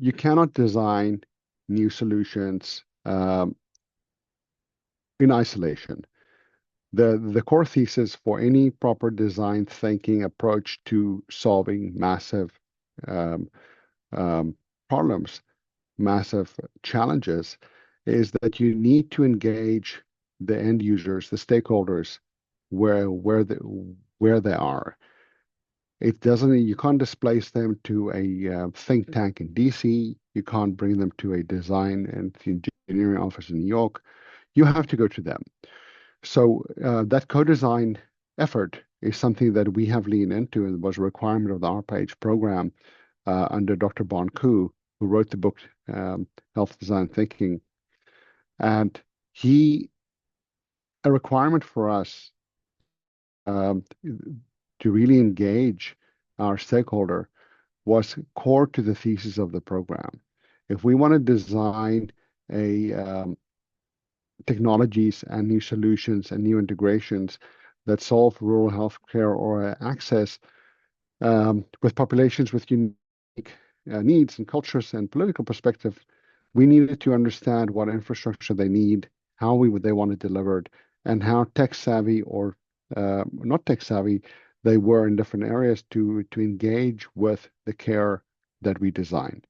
you cannot design new solutions in isolation. The core thesis for any proper design thinking approach to solving massive um, problems, massive challenges, is that you need to engage the end users, the stakeholders, where they are. It doesn't. You can't displace them to a think tank in DC. You can't bring them to a design and engineering office in New York. You have to go to them. So that co-design effort is something that we have leaned into and was a requirement of the RPH program under Dr. Bon Ku, who wrote the book Health Design Thinking. And a requirement for us um, to really engage our stakeholder was core to the thesis of the program. If we want to design a technologies and new solutions and new integrations that solve rural healthcare or access with populations with unique needs and cultures and political perspective, we needed to understand what infrastructure they need, how they want it delivered, and how tech savvy or not tech savvy they were in different areas to engage with the care that we designed.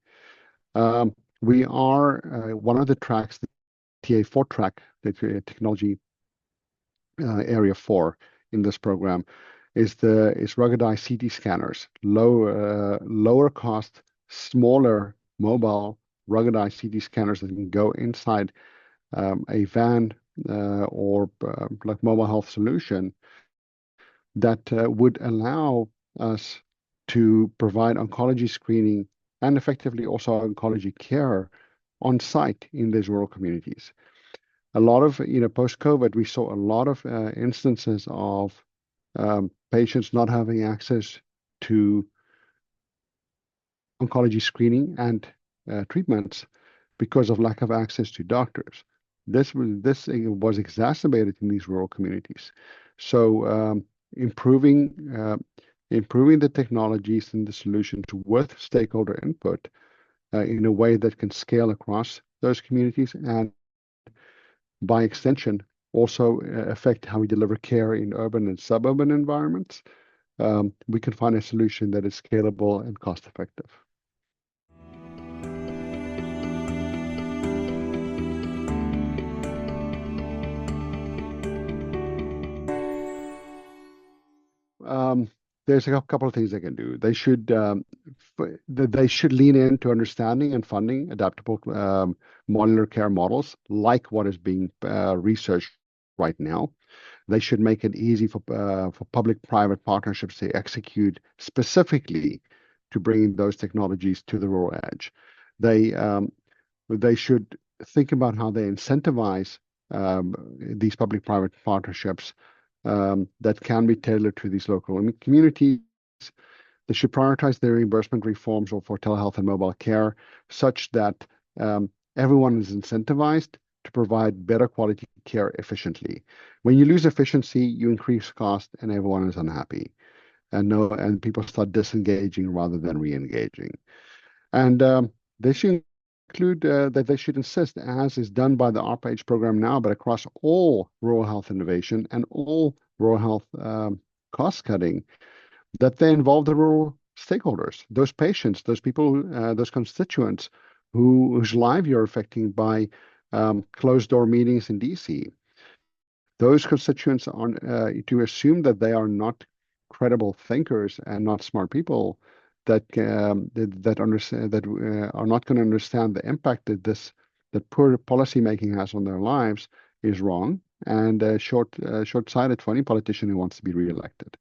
We are one of the tracks, the TA4 track, the technology area 4 in this program, is ruggedized CT scanners, lower cost, smaller, mobile, ruggedized CT scanners that can go inside a van or like mobile health solution that would allow us to provide oncology screening and effectively also oncology care on site in these rural communities. A lot of, post-COVID, we saw a lot of instances of patients not having access to oncology screening and treatments because of lack of access to doctors. This was exacerbated in these rural communities. So improving the technologies and the solutions with stakeholder input in a way that can scale across those communities and by extension also affect how we deliver care in urban and suburban environments, we can find a solution that is scalable and cost effective. There's a couple of things they can do. They should lean into understanding and funding adaptable modular care models, like what is being researched right now. They should make it easy for public-private partnerships to execute specifically to bring those technologies to the rural edge. They should think about how they incentivize these public-private partnerships that can be tailored to these local communities. They should prioritize their reimbursement reforms for telehealth and mobile care such that everyone is incentivized to provide better quality care efficiently. When you lose efficiency, you increase cost and everyone is unhappy. And people start disengaging rather than re-engaging. And they should include that they should insist, as is done by the RPH program now, but across all rural health innovation and all rural health cost cutting, that they involve the rural stakeholders, those patients, those people, those constituents whose lives you're affecting by closed door meetings in DC. Those constituents are to assume that they are not credible thinkers and not smart people that understand that are not going to understand the impact that poor policy making has on their lives is wrong and short-sighted for any politician who wants to be reelected.